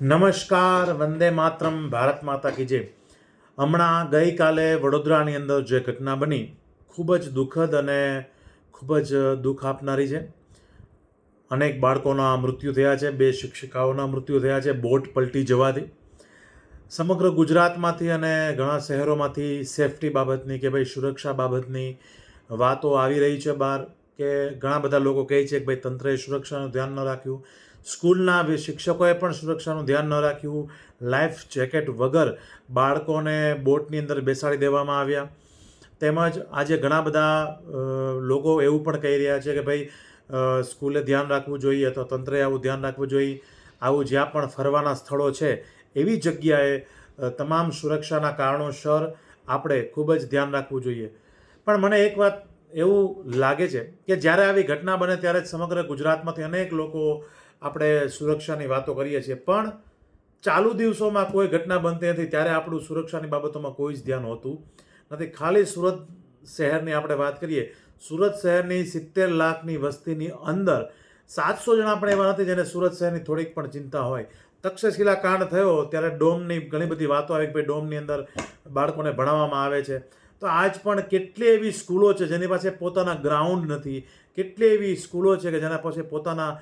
નમસ્કાર, વંદે માતરમ, ભારત માતા કી જય. હમણાં ગઈકાલે વડોદરાની અંદર જે ઘટના બની ખૂબ જ દુઃખદ અને ખૂબ જ દુઃખ આપનારી છે. અનેક બાળકોના મૃત્યુ થયા છે, 2 શિક્ષિકાઓના મૃત્યુ થયા છે બોટ પલટી જવાથી. સમગ્ર ગુજરાતમાંથી અને ઘણા શહેરોમાંથી સેફટી બાબતની કે ભાઈ સુરક્ષા બાબતની વાતો આવી રહી છે બહાર, કે ઘણા બધા લોકો કહે છે કે ભાઈ તંત્રએ સુરક્ષાનું ધ્યાન ન રાખ્યું, સ્કૂલના શિક્ષકોએ પણ સુરક્ષાનું ધ્યાન ન રાખ્યું, લાઈફ જેકેટ વગર બાળકોને બોટની અંદર બેસાડી દેવામાં આવ્યા. તેમજ આજે ઘણા બધા લોકો એવું પણ કહી રહ્યા છે કે ભાઈ સ્કૂલે ધ્યાન રાખવું જોઈએ અથવા તંત્રએ આવું ધ્યાન રાખવું જોઈએ. આવું જ્યાં પણ ફરવાના સ્થળો છે એવી જગ્યાએ તમામ સુરક્ષાના કારણોસર આપણે ખૂબ જ ધ્યાન રાખવું જોઈએ. પણ મને એક વાત એવું લાગે છે કે જ્યારે આવી ઘટના બને ત્યારે જ સમગ્ર ગુજરાતમાંથી અનેક લોકો આપણે સુરક્ષાની વાતો કરીએ છીએ, પણ ચાલુ દિવસોમાં કોઈ ઘટના બનતી નથી ત્યારે આપણું સુરક્ષાની બાબતોમાં કોઈ જ ધ્યાન હોતું નથી. ખાલી સુરત શહેરની આપણે વાત કરીએ, સુરત શહેરની 70 લાખની વસ્તીની અંદર 700 જણા પણ એવા નથી જેને સુરત શહેરની થોડીક પણ ચિંતા હોય. તક્ષશિલા કાંડ થયો ત્યારે ડોમની ઘણી બધી વાતો આવી કે ભાઈ ડોમની અંદર બાળકોને ભણાવવામાં આવે છે, તો આજ પણ કેટલી એવી સ્કૂલો છે જેની પાસે પોતાના ગ્રાઉન્ડ નથી, કેટલી એવી સ્કૂલો છે કે જેના પાસે પોતાના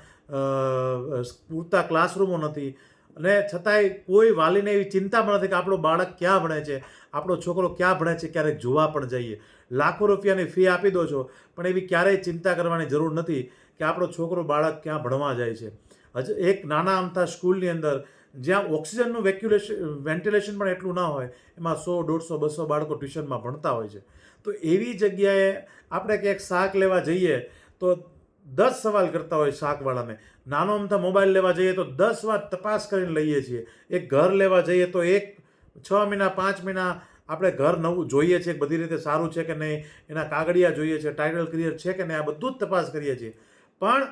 પૂરતા ક્લાસરૂમો નથી, અને છતાંય કોઈ વાલીને એવી ચિંતા પણ નથી કે આપણો બાળક ક્યાં ભણે છે, આપણો છોકરો ક્યાં ભણે છે. ક્યારેક જોવા પણ જઈએ, લાખો રૂપિયાની ફી આપી દો છો, પણ એવી ક્યારેય ચિંતા કરવાની જરૂર નથી કે આપણો છોકરો બાળક ક્યાં ભણવા જાય છે. હજુ એક નાના અમથા સ્કૂલની અંદર જ્યાં ઓક્સિજનનું વેન્ટિલેશન પણ એટલું ના હોય, એમાં 100, 150, 200 બાળકો ટ્યુશનમાં ભણતા હોય છે. તો એવી જગ્યાએ આપણે ક્યાંક શાક લેવા જઈએ તો 10 સવાલ કરતા હોય શાકવાળાને. નાનો અમથા મોબાઈલ લેવા જઈએ તો 10 વાર તપાસ કરીને લઈએ છીએ. એક ઘર લેવા જઈએ તો 6 મહિના 5 મહિના આપણે ઘર નવું જોઈએ છીએ, બધી રીતે સારું છે કે નહીં, એના કાગળિયા જોઈએ છે, ટાઇટલ ક્લિયર છે કે નહીં, આ બધું જ તપાસ કરીએ છીએ. પણ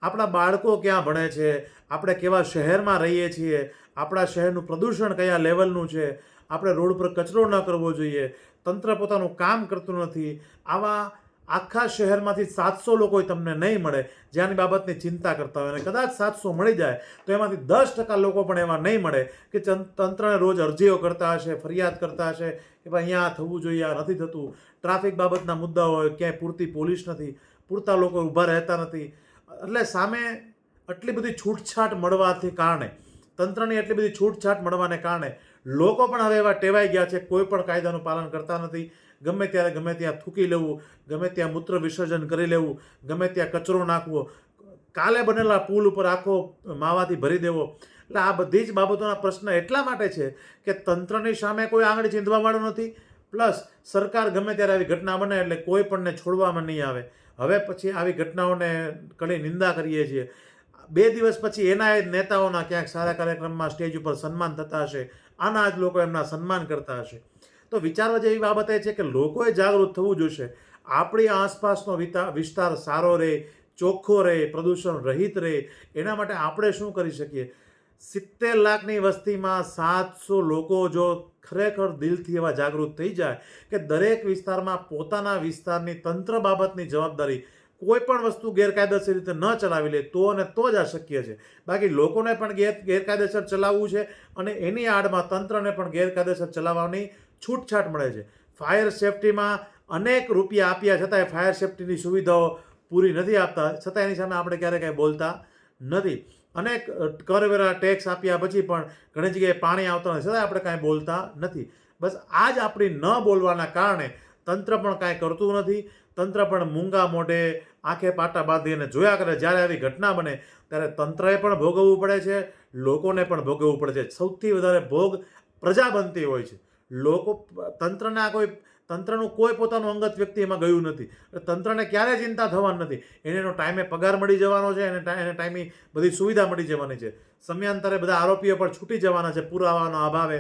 આપણા બાળકો ક્યાં ભણે છે, આપણે કેવા શહેરમાં રહીએ છીએ, આપણા શહેરનું પ્રદૂષણ કયા લેવલનું છે, આપણે રોડ પર કચરો ન કરવો જોઈએ, તંત્ર પોતાનું કામ કરતું નથી. આવા આખા શહેરમાંથી 700 લોકો તમને નહીં મળે જેની બાબતની ચિંતા કરતા હોય, અને કદાચ 700 મળી જાય તો એમાંથી 10% લોકો પણ એવા નહીં મળે કે તંત્રને રોજ અરજીઓ કરતા હશે, ફરિયાદ કરતા હશે કે ભાઈ અહીંયા થવું જોઈએ, આ નથી થતું. ટ્રાફિક બાબતના મુદ્દા હોય, ક્યાંય પૂરતી પોલીસ નથી, પૂરતા લોકો ઊભા રહેતા નથી. એટલે સામે આટલી બધી છૂટછાટ મળવાથી કારણે, તંત્રની એટલી બધી છૂટછાટ મળવાને કારણે લોકો પણ હવે એવા ટેવાઈ ગયા છે, કોઈ પણ કાયદાનું પાલન કરતા નથી. ગમે ત્યારે ગમે ત્યાં થૂકી લેવું, ગમે ત્યાં મૂત્ર વિસર્જન કરી લેવું, ગમે ત્યાં કચરો નાખવો, કાલે બનેલા પુલ ઉપર આખો માવાથી ભરી દેવો. એટલે આ બધી જ બાબતોના પ્રશ્ન એટલા માટે છે કે તંત્રની સામે કોઈ આંગળી ચીંધવાવાળું નથી, પ્લસ સરકાર ગમે ત્યારે આવી ઘટના બને એટલે કોઈ પણને છોડવામાં નહીં આવે. હવે પછી આવી ઘટનાઓને કડી નિંદા કરીએ છીએ. 2 દિવસ પછી એના નેતાઓના ક્યાંક સારા કાર્યક્રમમાં સ્ટેજ ઉપર સન્માન થતા હશે, આના જ લોકો એમના સન્માન કરતા હશે. તો વિચારવા જેવી બાબત એ છે કે લોકોએ જાગૃત થવું જોઈશે. આપણી આસપાસનો વિસ્તાર સારો રહે, ચોખ્ખો રહે, પ્રદૂષણ રહિત રહે, એના માટે આપણે શું કરી શકીએ. 70 લાખની વસ્તીમાં 700 લોકો જો ખરેખર દિલથી એવા જાગૃત થઈ જાય કે દરેક વિસ્તારમાં પોતાના વિસ્તારની તંત્ર બાબતની જવાબદારી, કોઈ પણ વસ્તુ ગેરકાયદેસર રીતે ન ચલાવી લે તો અને તો જ આ શક્ય છે. બાકી લોકોને પણ ગેરકાયદેસર ચલાવવું છે અને એની આડમાં તંત્રને પણ ગેરકાયદેસર ચલાવવાની છૂટછાટ મળે છે. ફાયર સેફટીમાં અનેક રૂપિયા આપ્યા છતાંય ફાયર સેફટીની સુવિધાઓ પૂરી નથી આપતા, છતાં એની સામે આપણે ક્યારેય કાંઈ બોલતા નથી. અનેક કરવેરા ટેક્સ આપ્યા પછી પણ ઘણી જગ્યાએ પાણી આવતા નથી, છતાં આપણે કાંઈ બોલતા નથી. બસ આ જ આપણી ન બોલવાના કારણે તંત્ર પણ કાંઈ કરતું નથી. તંત્ર પણ મૂંગા મોઢે આંખે પાટા બાંધી અને જોયા કરે. જ્યારે આવી ઘટના બને ત્યારે તંત્રએ પણ ભોગવવું પડે છે, લોકોને પણ ભોગવવું પડે છે. સૌથી વધારે ભોગ પ્રજા બનતી હોય છે. તંત્રનું કોઈ પોતાનું અંગત વ્યક્તિ એમાં ગયું નથી. તંત્રને ક્યારેય ચિંતા થવાની નથી. એનો ટાઈમે પગાર મળી જવાનો છે, એને ટાઈમે બધી સુવિધા મળી જવાની છે. સમયાંતરે બધા આરોપીઓ પણ છૂટી જવાના છે પુરાવાના અભાવે,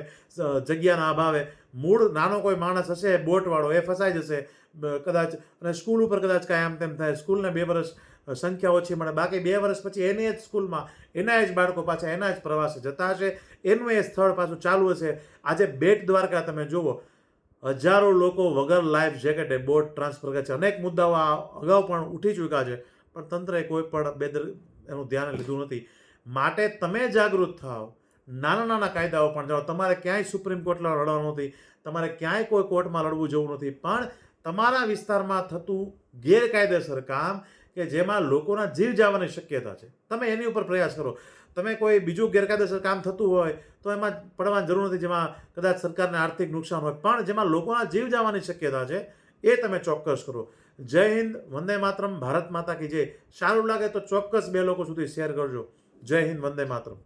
જગ્યાના અભાવે. મૂળ નાનો કોઈ માણસ હશે બોટવાળો, એ ફસાઈ જશે કદાચ, અને સ્કૂલ ઉપર કદાચ કાંઈ આમ તેમ થાય, સ્કૂલને 2 વર્ષ સંખ્યા ઓછી મળે, બાકી 2 વર્ષ પછી એની જ સ્કૂલમાં એના જ બાળકો પાછા એના જ પ્રવાસે જતા હશે, એનું એ સ્થળ પાછું ચાલુ હશે. આજે બેટ દ્વારકા તમે જુઓ, હજારો લોકો વગર લાઈફ જેકેટે બોટ ટ્રાન્સફર કરે છે. અનેક મુદ્દાઓ અગાઉ પણ ઉઠી ચૂક્યા છે, પણ તંત્રએ કોઈ પણ એનું ધ્યાન લીધું નથી. માટે તમે જાગૃત થાઓ, નાના નાના કાયદાઓ પણ જાણો. તમારે ક્યાંય સુપ્રીમ કોર્ટમાં લડવાનું નથી, તમારે ક્યાંય કોઈ કોર્ટમાં લડવું જવું નથી, પણ તમારા વિસ્તારમાં થતું ગેરકાયદેસર કામ કે જેમાં લોકોના જીવ જવાની શક્યતા છે, તમે એની ઉપર પ્રયાસ કરો. તમે કોઈ બીજું ગેરકાયદેસર કામ થતું હોય તો એમાં પડવાની જરૂર નથી, જેમાં કદાચ સરકારને આર્થિક નુકસાન હોય, પણ જેમાં લોકોના જીવ જવાની શક્યતા છે એ તમે ચોક્કસ કરો. જય હિન્દ, વંદે માતરમ, ભારત માતા કી જય. સારું લાગે તો ચોક્કસ 2 લોકો સુધી શેર કરજો. જય હિન્દ, વંદે માતરમ.